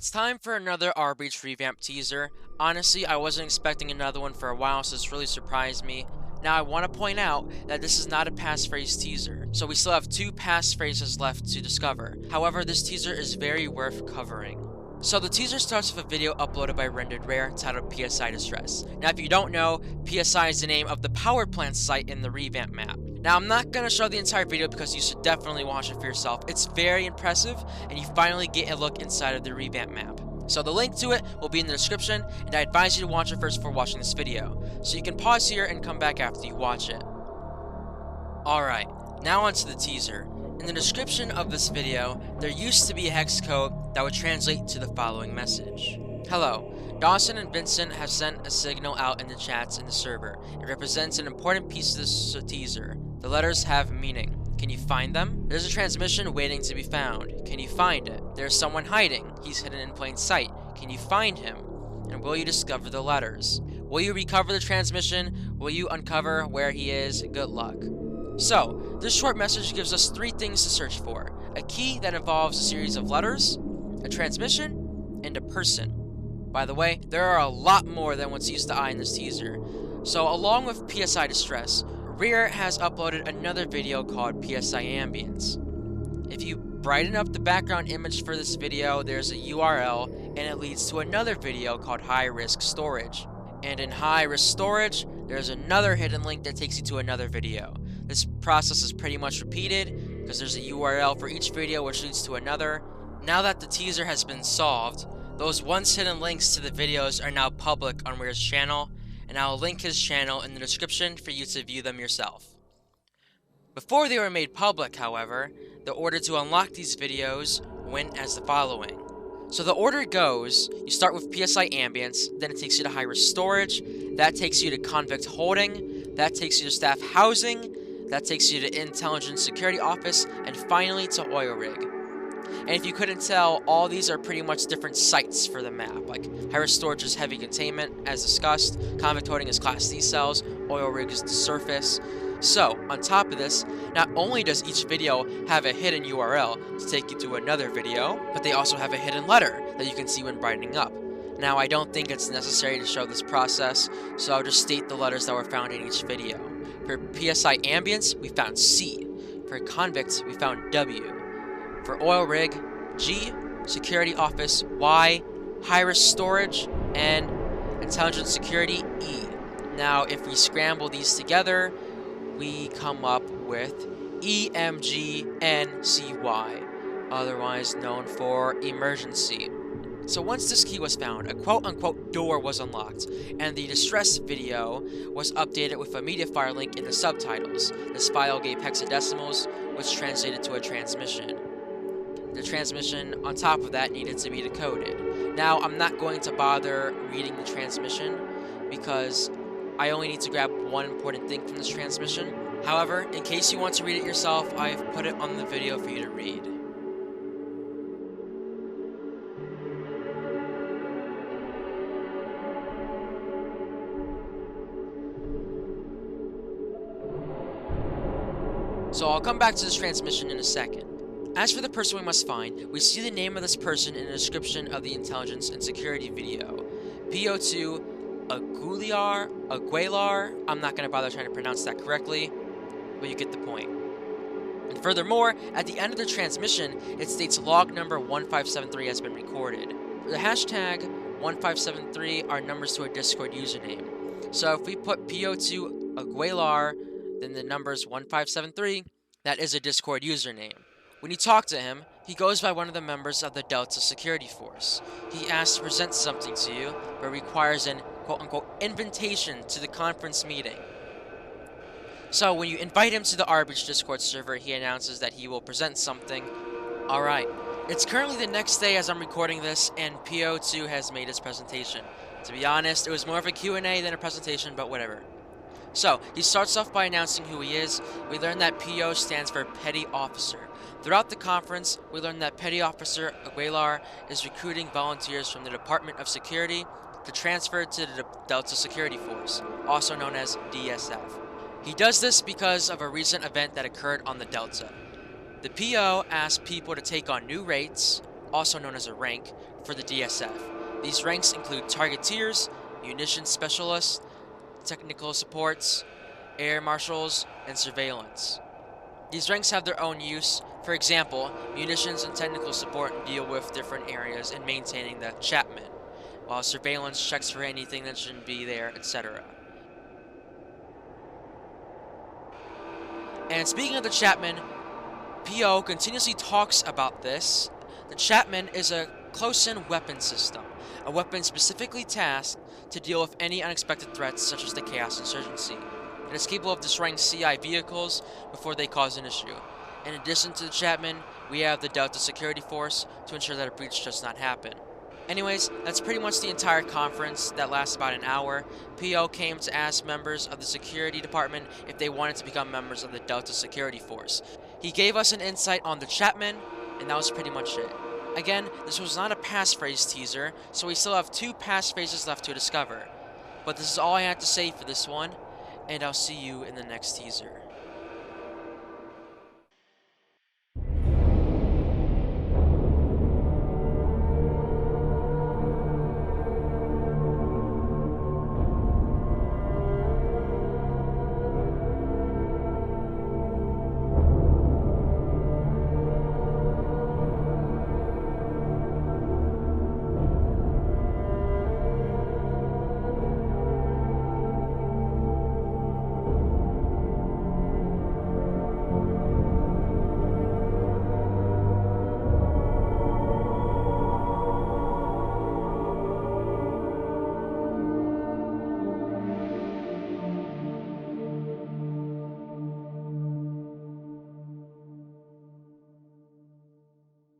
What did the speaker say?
It's time for another rBREACH Revamp teaser. Honestly, I wasn't expecting another one for a while, so this really surprised me. Now, I want to point out that this is not a passphrase teaser, so we still have 2 passphrases left to discover. However, this teaser is very worth covering. So the teaser starts with a video uploaded by Rere titled Psi Distress. Now, if you don't know, PSI is the name of the power plant site in the revamp map. Now, I'm not going to show the entire video because you should definitely watch it for yourself. It's very impressive, and you finally get a look inside of the revamp map. So the link to it will be in the description, and I advise you to watch it first before watching this video. So you can pause here and come back after you watch it. Alright, now onto the teaser. In the description of this video, there used to be a hex code that would translate to the following message. Hello, Dawson and Vincent have sent a signal out in the chats in the server. It represents an important piece of this teaser. The letters have meaning. Can you find them? There's a transmission waiting to be found. Can you find it? There's someone hiding. He's hidden in plain sight. Can you find him? And will you discover the letters? Will you recover the transmission? Will you uncover where he is? Good luck. So, this short message gives us 3 things to search for. A key that involves a series of letters, a transmission, and a person. By the way, there are a lot more than what's used to eye in this teaser. So, along with Psi Distress, Rere has uploaded another video called Psi Ambience. If you brighten up the background image for this video, there's a URL, and it leads to another video called High Risk Storage. And in High Risk Storage, there's another hidden link that takes you to another video. This process is pretty much repeated, because there's a URL for each video which leads to another. Now that the teaser has been solved, those once hidden links to the videos are now public on Rere's channel, and I'll link his channel in the description for you to view them yourself. Before they were made public, however, the order to unlock these videos went as the following. So the order goes, you start with Psi Ambience, then it takes you to High Risk Storage, that takes you to Convict Holding, that takes you to Staff Housing, that takes you to Intelligence Security Office, and finally to Oil Rig. And if you couldn't tell, all these are pretty much different sites for the map. Like, High Risk Storage is heavy containment, as discussed, Convict Holding is Class D cells, Oil Rig is the surface. So, on top of this, not only does each video have a hidden URL to take you to another video, but they also have a hidden letter that you can see when brightening up. Now, I don't think it's necessary to show this process, so I'll just state the letters that were found in each video. For Psi Ambience, we found C. For Convict, we found W. For Oil Rig, G. Security Office, Y. High Risk Storage, and Intelligence Security, E. Now, if we scramble these together, we come up with EMGNCY, otherwise known for emergency. So once this key was found, a quote-unquote door was unlocked, and the distress video was updated with a media file link in the subtitles. This file gave hexadecimals, which translated to a transmission. The transmission on top of that needed to be decoded. Now, I'm not going to bother reading the transmission because I only need to grab one important thing from this transmission. However, in case you want to read it yourself, I've put it on the video for you to read. So I'll come back to this transmission in a second. As for the person we must find, we see the name of this person in the description of the Intelligence and Security video. PO2 Aguilar, I'm not going to bother trying to pronounce that correctly, but you get the point. And furthermore, at the end of the transmission, it states log number 1573 has been recorded. The hashtag 1573 are numbers to a Discord username. So if we put PO2 Aguilar, then the numbers 1573, that is a Discord username. When you talk to him, he goes by one of the members of the Delta Security Force. He asks to present something to you, but requires an quote-unquote invitation to the conference meeting. So when you invite him to the rBREACH Discord server, he announces that he will present something. Alright, it's currently the next day as I'm recording this, and PO2 has made his presentation. To be honest, it was more of a Q&A than a presentation, but whatever. So, he starts off by announcing who he is. We learn that PO stands for Petty Officer. Throughout the conference, we learn that Petty Officer Aguilar is recruiting volunteers from the Department of Security to transfer to the Delta Security Force, also known as DSF. He does this because of a recent event that occurred on the Delta. The PO asked people to take on new rates, also known as a rank, for the DSF. These ranks include Targeteers, Munitions Specialists, Technical Supports, Air Marshals, and Surveillance. These ranks have their own use. For example, Munitions and Technical Support deal with different areas in maintaining the Chapman, while Surveillance checks for anything that shouldn't be there, etc. And speaking of the Chapman, PO continuously talks about this. The Chapman is a close-in weapon system, a weapon specifically tasked to deal with any unexpected threats such as the Chaos Insurgency. It is capable of destroying CI vehicles before they cause an issue. In addition to the Chapman, we have the Delta Security Force to ensure that a breach does not happen. Anyways, that's pretty much the entire conference that lasts about an hour. PO came to ask members of the security department if they wanted to become members of the Delta Security Force. He gave us an insight on the Chapman, and that was pretty much it. Again, this was not a passphrase teaser, so we still have 2 passphrases left to discover. But this is all I had to say for this one, and I'll see you in the next teaser.